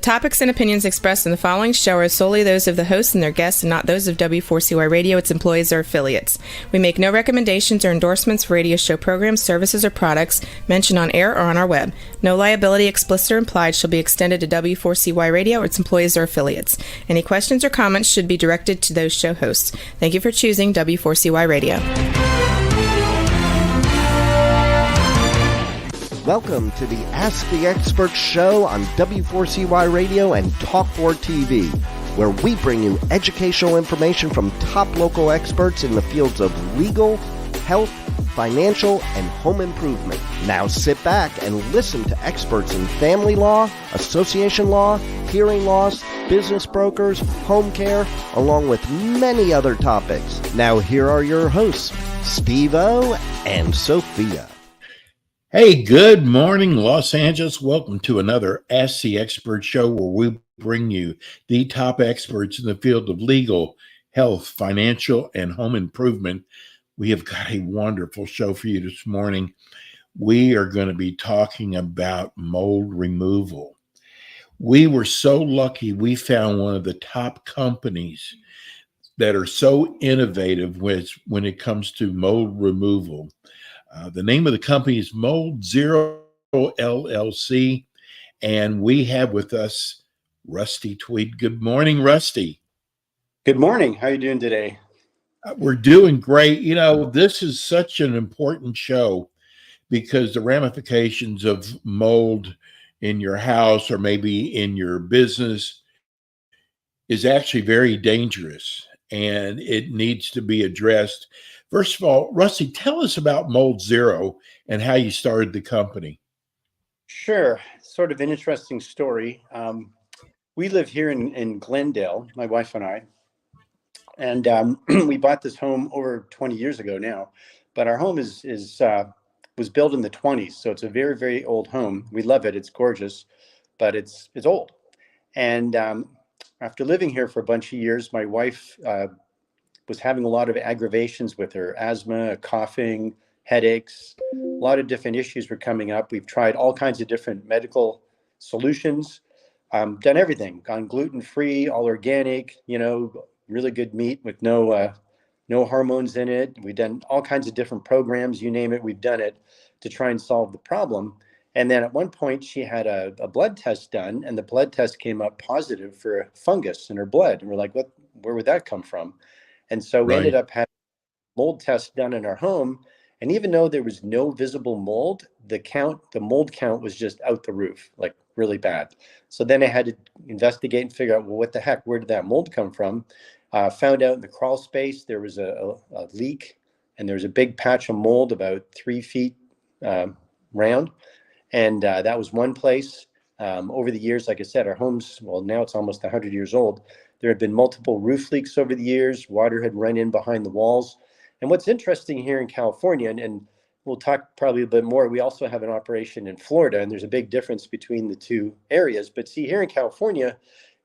topics and opinions expressed in the following show are solely those of the hosts and their guests and not those of W4CY Radio, its employees, or affiliates. We make no recommendations or endorsements for radio show programs, services, or products mentioned on air or on our web. No liability, explicit or implied, shall be extended to W4CY Radio or its employees or affiliates. Any questions or comments should be directed to those show hosts. Thank you for choosing W4CY Radio. Welcome to the Ask the Expert show on W4CY Radio and Talk4 TV, where we bring you educational information from top local experts in the fields of legal, health, financial, and home improvement. Now sit back and listen to experts in family law, association law, hearing loss, business brokers, home care, along with many other topics. Now here are your hosts, Steve-O and Sophia. Hey, good morning, Los Angeles. Welcome to another Ask the Expert show where we bring you the top experts in the field of legal, health, financial, and home improvement. We have got a wonderful show for you this morning. We are going to be talking about mold removal. We were so lucky we found one of the top companies that are so innovative when it comes to mold removal. The name of the company is Mold Zero LLC, and we have with us Rusty Tweed. Good morning, Rusty. Good morning. How are you doing today? We're doing great. You know, this is such an important show because the ramifications of mold in your house or maybe in your business is actually very dangerous, and it needs to be addressed. First of all, Rusty, tell us about Mold Zero and how you started the company. Sure. Sort of an interesting story. We live here in Glendale, my wife and I, and we bought this home over 20 years ago now. But our home was built in the 20s, so it's a very, very old home. We love it. It's gorgeous, but it's old. And after living here for a bunch of years, my wife was having a lot of aggravations with her asthma, coughing, headaches. A lot of different issues were coming up. We've tried all kinds of different medical solutions, done everything, gone gluten-free, all organic, really good meat with no hormones in it. We've done all kinds of different programs, you name it, we've done it to try and solve the problem. And then at one point she had a blood test done, and the blood test came up positive for a fungus in her blood. And we're like, where would that come from? And so we ended up having a mold test done in our home. And even though there was no visible mold, the mold count was just out the roof, like really bad. So then I had to investigate and figure out, well, what the heck, where did that mold come from? Found out in the crawl space, there was a leak, and there was a big patch of mold about 3 feet round. And that was one place. Over the years, like I said, our home's, well, now it's almost 100 years old. There had been multiple roof leaks over the years. Water had run in behind the walls. And what's interesting here in California, and we'll talk probably a bit more, we also have an operation in Florida, and there's a big difference between the two areas. But see, here in California,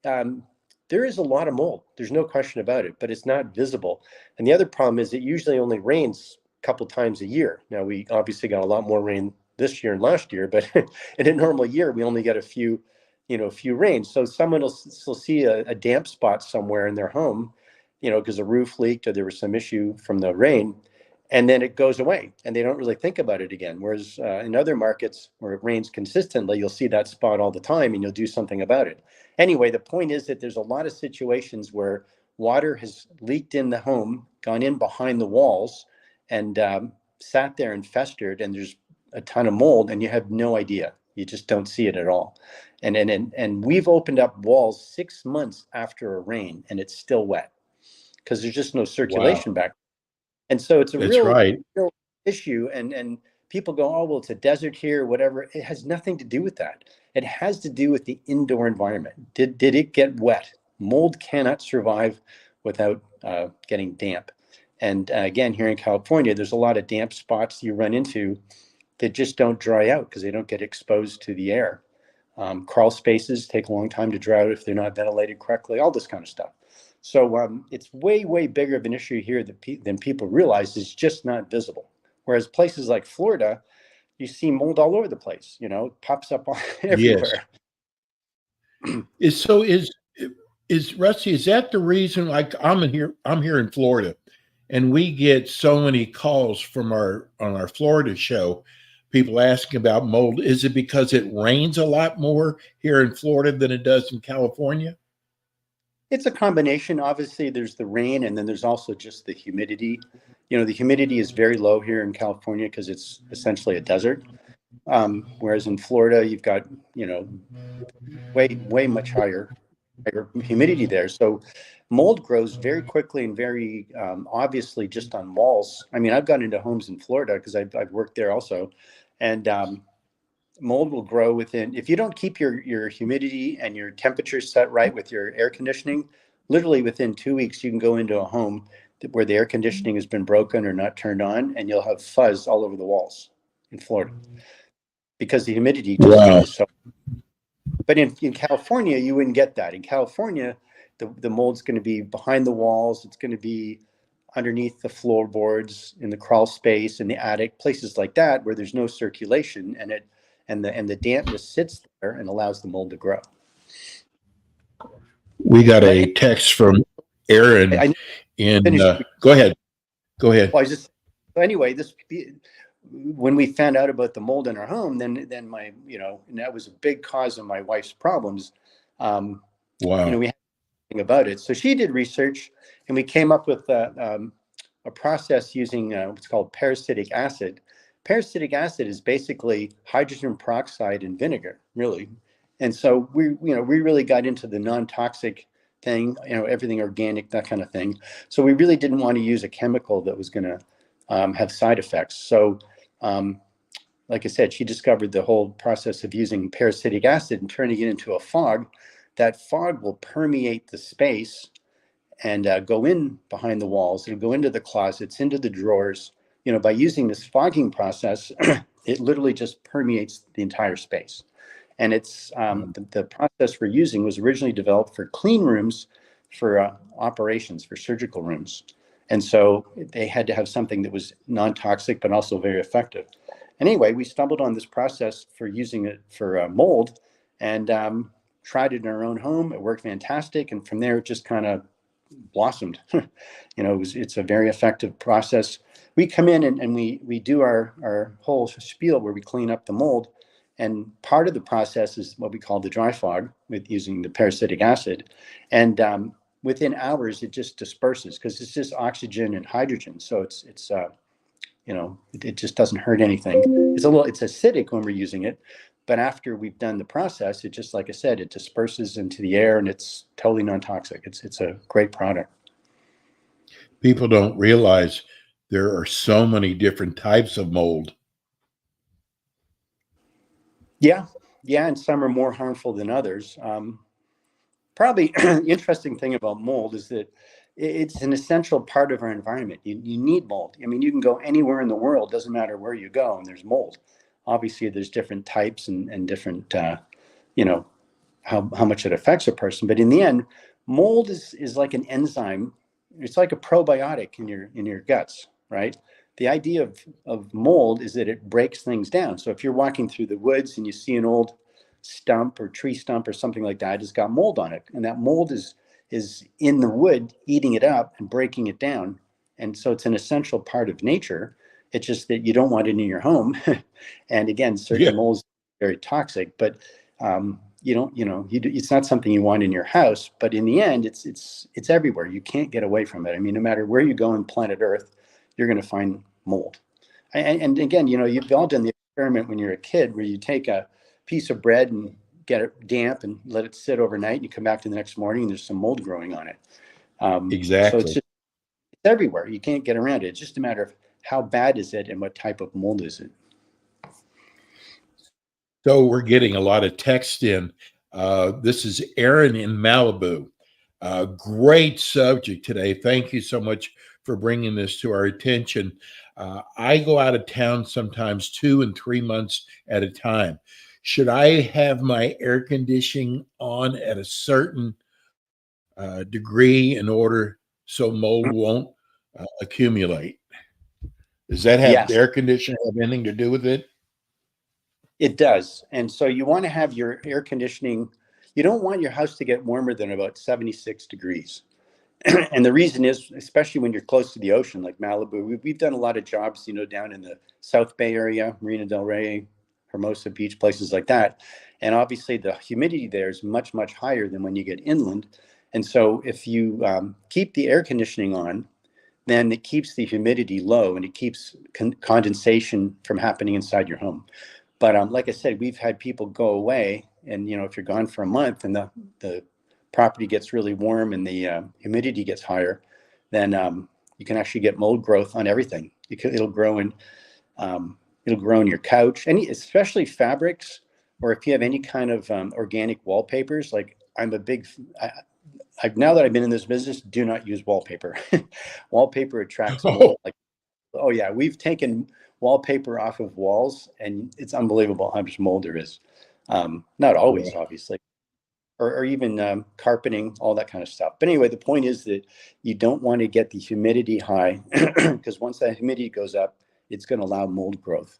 there is a lot of mold. There's no question about it, but it's not visible. And the other problem is it usually only rains a couple times a year. Now, we obviously got a lot more rain this year and last year, but in a normal year, we only get a few rains. So someone will see a damp spot somewhere in their home, because the roof leaked or there was some issue from the rain, and then it goes away and they don't really think about it again. Whereas in other markets where it rains consistently, you'll see that spot all the time and you'll do something about it. Anyway, the point is that there's a lot of situations where water has leaked in the home, gone in behind the walls, and sat there and festered, and there's a ton of mold, and you have no idea. You just don't see it at all. And we've opened up walls 6 months after a rain, and it's still wet because there's just no circulation back. And so it's a real issue. And people go, oh, well, it's a desert here, whatever. It has nothing to do with that. It has to do with the indoor environment. Did it get wet? Mold cannot survive without getting damp. And again, here in California, there's a lot of damp spots you run into that just don't dry out because they don't get exposed to the air. Crawl spaces take a long time to dry out if they're not ventilated correctly, all this kind of stuff. So it's way, way bigger of an issue here than people realize. It's just not visible. Whereas places like Florida, you see mold all over the place, it pops up everywhere. Is Rusty, is that the reason? Like I'm here in Florida, and we get so many calls from on our Florida show, people asking about mold. Is it because it rains a lot more here in Florida than it does in California? It's a combination. Obviously, there's the rain, and then there's also just the humidity. The humidity is very low here in California because it's essentially a desert. Whereas in Florida, you've got, way much higher humidity there. So mold grows very quickly and very obviously just on walls. I mean, I've gotten into homes in Florida because I've worked there also. And mold will grow within, if you don't keep your humidity and your temperature set right with your air conditioning, literally within 2 weeks, you can go into a home where the air conditioning has been broken or not turned on, and you'll have fuzz all over the walls in Florida because the humidity just is so. But in California, you wouldn't get that. In California, the mold's going to be behind the walls. It's going to be underneath the floorboards, in the crawl space, in the attic, places like that where there's no circulation, and the dampness sits there and allows the mold to grow. We got a text from Aaron. Go ahead. Well, anyway, when we found out about the mold in our home, then my, and that was a big cause of my wife's problems. Wow. We had nothing about it. So she did research, and we came up with a process using what's called parasitic acid. Parasitic acid is basically hydrogen peroxide and vinegar, really. And so we really got into the non-toxic thing, everything organic, that kind of thing. So we really didn't want to use a chemical that was going to have side effects. So like I said, she discovered the whole process of using parasitic acid and turning it into a fog. That fog will permeate the space and go in behind the walls. It'll go into the closets, into the drawers. By using this fogging process, it literally just permeates the entire space. And it's the process we're using was originally developed for clean rooms, for operations, for surgical rooms. And so they had to have something that was non-toxic, but also very effective. Anyway, we stumbled on this process for using it for mold, and tried it in our own home. It worked fantastic. And from there, it just kind of blossomed. It's a very effective process. We come in and we do our whole spiel where we clean up the mold. And part of the process is what we call the dry fog, with using the parasitic acid. And within hours, it just disperses because it's just oxygen and hydrogen. So it's it just doesn't hurt anything. It's acidic when we're using it, but after we've done the process, it just, like I said, it disperses into the air, and it's totally non-toxic. It's a great product. People don't realize there are so many different types of mold. Yeah, and some are more harmful than others. Probably the interesting thing about mold is that it's an essential part of our environment. You need mold. I mean, you can go anywhere in the world, doesn't matter where you go, and there's mold. Obviously, there's different types and different, how much it affects a person. But in the end, mold is like an enzyme. It's like a probiotic in your guts, right? The idea of mold is that it breaks things down. So if you're walking through the woods and you see an old stump or tree stump or something like that, it's got mold on it, and that mold is in the wood, eating it up and breaking it down. And so it's an essential part of nature. It's just that you don't want it in your home. And again, certain molds are very toxic, but it's not something you want in your house. But in the end, it's everywhere. You can't get away from it. I mean, no matter where you go on planet Earth, you're going to find mold. And again, you've all done the experiment when you're a kid where you take a piece of bread and get it damp and let it sit overnight, and you come back to the next morning and there's some mold growing on it. Exactly. So it's everywhere. You can't get around it. It's just a matter of how bad is it and what type of mold is it. So we're getting a lot of text in. This is Aaron in Malibu. Great subject today. Thank you so much for bringing this to our attention. I go out of town sometimes 2 and 3 months at a time. Should I have my air conditioning on at a certain degree in order so mold won't accumulate? Does that have the air conditioner have anything to do with it? It does. And so you want to have your air conditioning, you don't want your house to get warmer than about 76 degrees. And the reason is, especially when you're close to the ocean, like Malibu, we've done a lot of jobs, down in the South Bay area, Marina del Rey, Hermosa Beach, places like that. And obviously the humidity there is much, much higher than when you get inland. And so if you keep the air conditioning on, then it keeps the humidity low and it keeps condensation from happening inside your home. But like I said, we've had people go away, and if you're gone for a month and the property gets really warm and the humidity gets higher, then you can actually get mold growth on everything. It'll grow in your couch, especially fabrics, or if you have any kind of organic wallpapers. Like I'm a big, now that I've been in this business, do not use wallpaper. Wallpaper attracts mold. Oh yeah, we've taken wallpaper off of walls, and it's unbelievable how much mold there is. Not always, obviously. Or even carpeting, all that kind of stuff. But anyway, the point is that you don't want to get the humidity high, because once that humidity goes up, it's going to allow mold growth.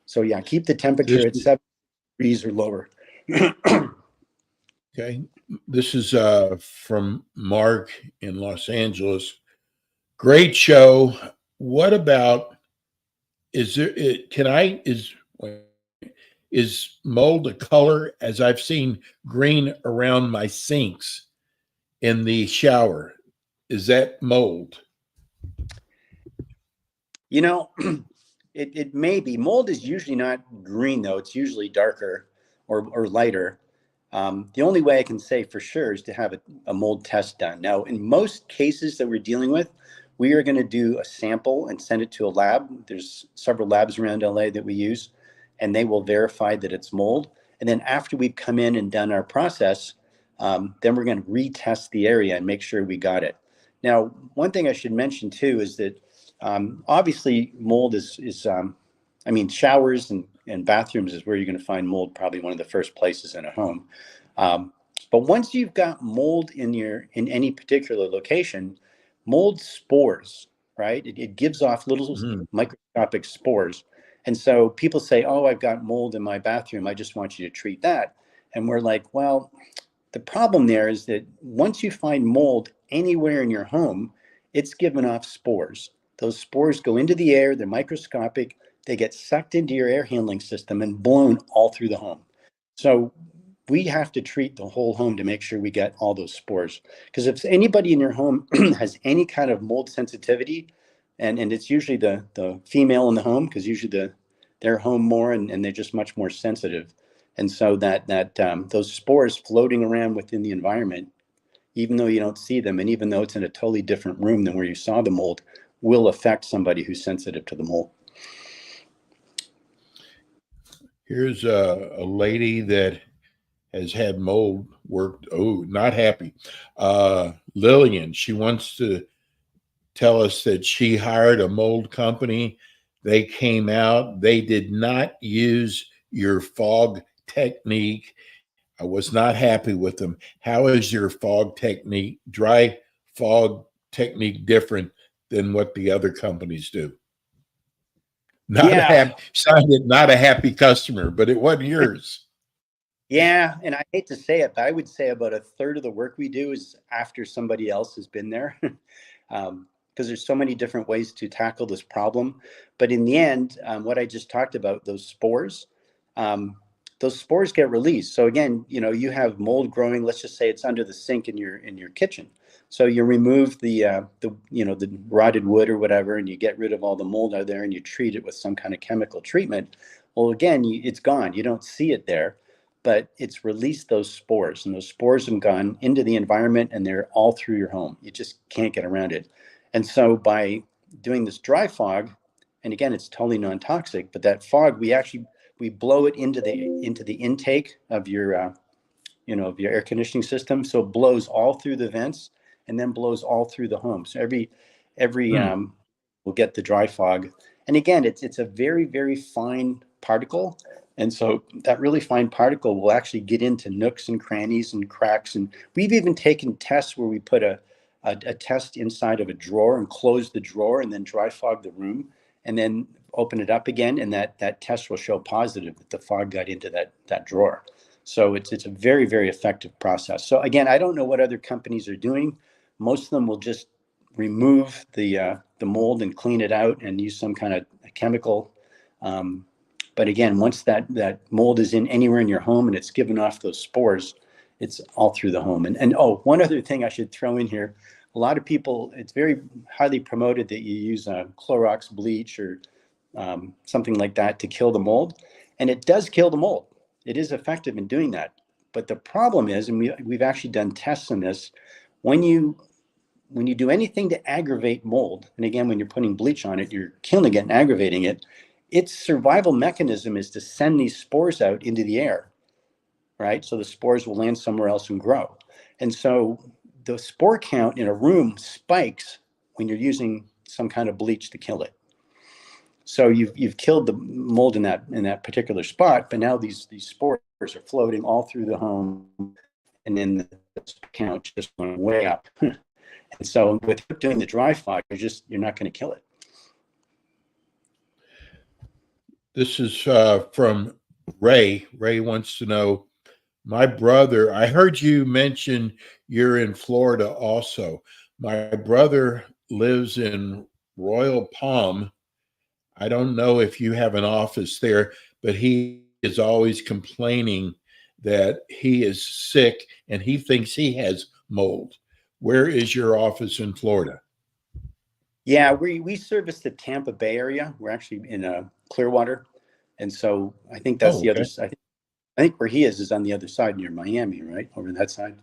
So yeah, keep the temperature at 7 degrees or lower. Okay. This is from Mark in Los Angeles. Great show. What about, is mold a color, as I've seen green around my sinks in the shower? Is that mold? It may be. Mold is usually not green, though. It's usually darker or lighter. The only way I can say for sure is to have a mold test done. Now, in most cases that we're dealing with, we are going to do a sample and send it to a lab. There's several labs around LA that we use, and they will verify that it's mold. And then after we've come in and done our process, then we're going to retest the area and make sure we got it. Now, one thing I should mention too is that obviously mold is showers and bathrooms is where you're going to find mold, probably one of the first places in a home. But once you've got mold in any particular location, mold spores, right? It gives off little microscopic spores. And so people say, oh, I've got mold in my bathroom, I just want you to treat that. And we're like, well, the problem there is that once you find mold anywhere in your home, it's given off spores. Those spores go into the air, they're microscopic, they get sucked into your air handling system and blown all through the home. So we have to treat the whole home to make sure we get all those spores. Because if anybody in your home has any kind of mold sensitivity, and it's usually the female in the home, because usually they're home more and they're just much more sensitive. And so that those spores floating around within the environment, even though you don't see them, and even though it's in a totally different room than where you saw the mold, will affect somebody who's sensitive to the mold. Here's a lady that has had mold worked. Oh, not happy. Lillian, she wants to tell us that she hired a mold company. They came out. They did not use your fog technique. I was not happy with them. How is your fog technique, dry fog technique, different than what the other companies do? Not a happy customer, but it wasn't yours. Yeah, and I hate to say it, but I would say about a third of the work we do is after somebody else has been there, because there's so many different ways to tackle this problem. But in the end, what I just talked about, those spores get released. So again, you have mold growing. Let's just say it's under the sink in your kitchen. So you remove the rotted wood or whatever, and you get rid of all the mold out there, and you treat it with some kind of chemical treatment. Well, again, it's gone. You don't see it there, but it's released those spores, and those spores have gone into the environment, and they're all through your home. You just can't get around it. And so by doing this dry fog, and again, it's totally non-toxic, but that fog, we blow it into the intake of your of your air conditioning system. So it blows all through the vents and then blows all through the home. So every will get the dry fog. And again, it's a very, very fine particle. And so that really fine particle will actually get into nooks and crannies and cracks. And we've even taken tests where we put a test inside of a drawer and close the drawer and then dry fog the room and then open it up again. And that test will show positive that the fog got into that drawer. So it's a very, very effective process. So again, I don't know what other companies are doing. Most of them will just remove the mold and clean it out and use some kind of chemical. But again, once that mold is in anywhere in your home and it's given off those spores, it's all through the home. And oh, one other thing I should throw in here. A lot of people, it's very highly promoted that you use Clorox bleach or something like that to kill the mold. And it does kill the mold. It is effective in doing that. But the problem is, and we've actually done tests on this, when you do anything to aggravate mold, and again, when you're putting bleach on it, you're killing it and aggravating it, its survival mechanism is to send these spores out into the air, right? So the spores will land somewhere else and grow. And so the spore count in a room spikes when you're using some kind of bleach to kill it. So you've killed the mold in that particular spot, but now these spores are floating all through the home, and then the count just went way up. And so with doing the dry fog, you're not going to kill it. This is from Ray. Ray wants to know, my brother, I heard you mention you're in Florida also. My brother lives in Royal Palm. I don't know if you have an office there, but he is always complaining that he is sick and he thinks he has mold. Where is your office in Florida? Yeah, we service the Tampa Bay area. We're actually in Clearwater. And so I think that's the other side. I think where he is on the other side near Miami, right? Over that side.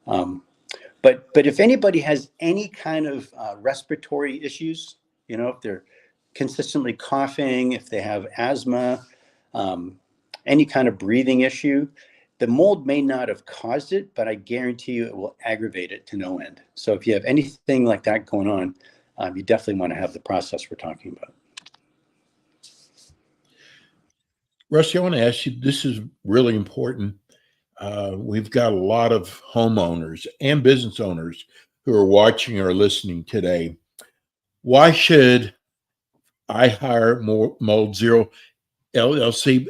But if anybody has any kind of respiratory issues, if they're consistently coughing, if they have asthma, any kind of breathing issue, the mold may not have caused it, but I guarantee you it will aggravate it to no end. So if you have anything like that going on, you definitely want to have the process we're talking about. Rusty, I want to ask you, this is really important. We've got a lot of homeowners and business owners who are watching or listening today. Why should I hire Mold Zero LLC?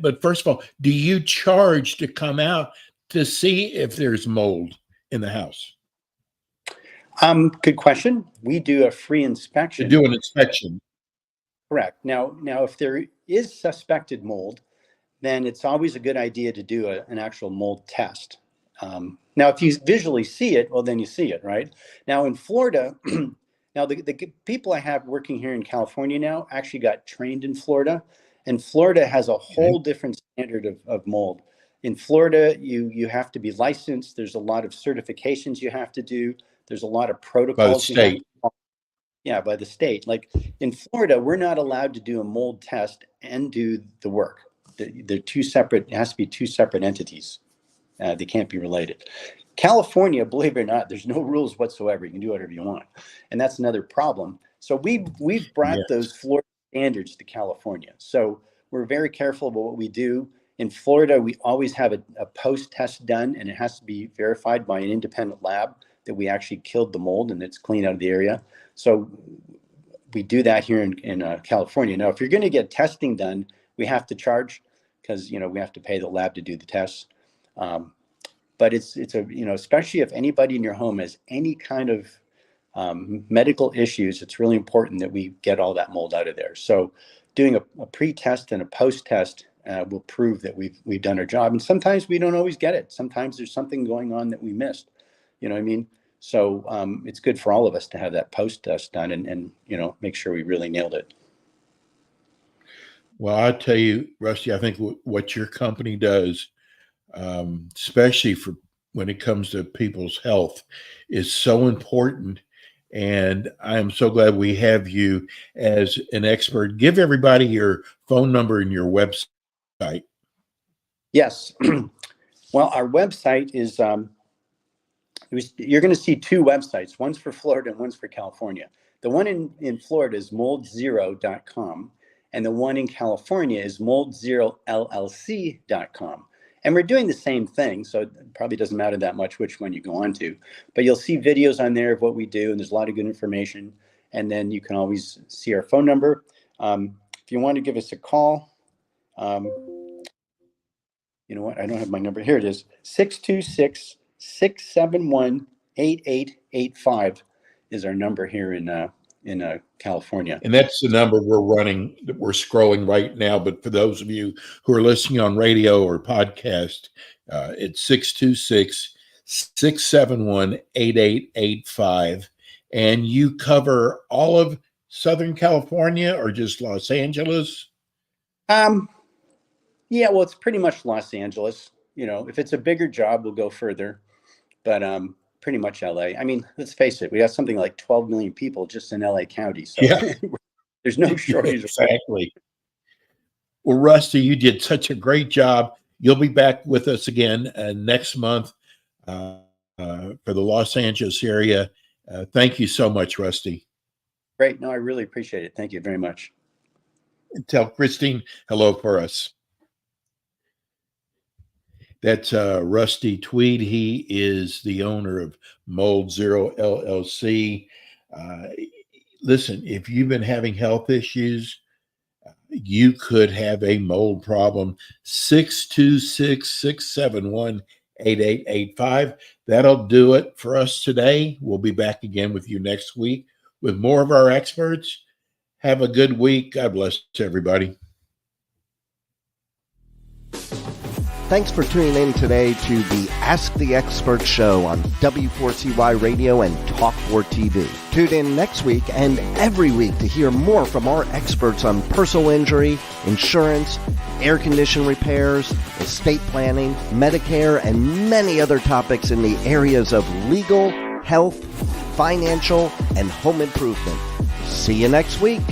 But first of all, do you charge to come out to see if there's mold in the house? Good question. We do a free inspection. To do an inspection. Correct. Now, if there is suspected mold, then it's always a good idea to do an actual mold test. Now, if you visually see it, well, then you see it, right? Now, in Florida, now the people I have working here in California now actually got trained in Florida, and Florida has a whole different standard of mold. In Florida, you have to be licensed. There's a lot of certifications you have to do. There's a lot of protocols. By the state. Yeah, by the state. Like in Florida, we're not allowed to do a mold test and do the work. They're two separate, it has to be two separate entities. They can't be related. California, believe it or not, there's no rules whatsoever. You can do whatever you want. And that's another problem. So we've brought those Florida standards to California. So we're very careful about what we do. In Florida, we always have a post-test done, and it has to be verified by an independent lab that we actually killed the mold and it's clean out of the area. So we do that here in California. Now, if you're going to get testing done, we have to charge because, we have to pay the lab to do the tests. But it's especially if anybody in your home has any kind of medical issues, it's really important that we get all that mold out of there. So doing a pre-test and a post-test will prove that we've done our job. And sometimes we don't always get it. Sometimes there's something going on that we missed. You know what I mean? So it's good for all of us to have that post-test done and make sure we really nailed it. Well, I tell you, Rusty, I think what your company does, especially for when it comes to people's health, is so important. And I am so glad we have you as an expert. Give everybody your phone number and your website. Yes. Well, our website is, you're going to see two websites. One's for Florida and one's for California. The one in Florida is moldzero.com. And the one in California is moldzerolllc.com. And we're doing the same thing, so it probably doesn't matter that much which one you go on to. But you'll see videos on there of what we do, and there's a lot of good information. And then you can always see our phone number. If you want to give us a call, You know what? I don't have my number. Here it is. 626-671-8885 is our number here in California. And that's the number we're running, that we're scrolling right now. But for those of you who are listening on radio or podcast, it's 626-671-8885. And you cover all of Southern California or just Los Angeles? Yeah, well, it's pretty much Los Angeles. You know, if it's a bigger job, we'll go further. But pretty much LA. I mean, let's face it, we have something like 12 million people just in LA County. So Yeah. There's no shortage. Exactly. Well, Rusty, you did such a great job. You'll be back with us again next month for the Los Angeles area. Thank you so much, Rusty. Great. No, I really appreciate it. Thank you very much. Tell Christine hello for us. That's Rusty Tweed. He is the owner of Mold Zero LLC. Listen, if you've been having health issues, you could have a mold problem. 626-671-8885. That'll do it for us today. We'll be back again with you next week with more of our experts. Have a good week. God bless everybody. Thanks for tuning in today to the Ask the Expert show on W4CY Radio and Talk4 TV. Tune in next week and every week to hear more from our experts on personal injury, insurance, air condition repairs, estate planning, Medicare, and many other topics in the areas of legal, health, financial, and home improvement. See you next week.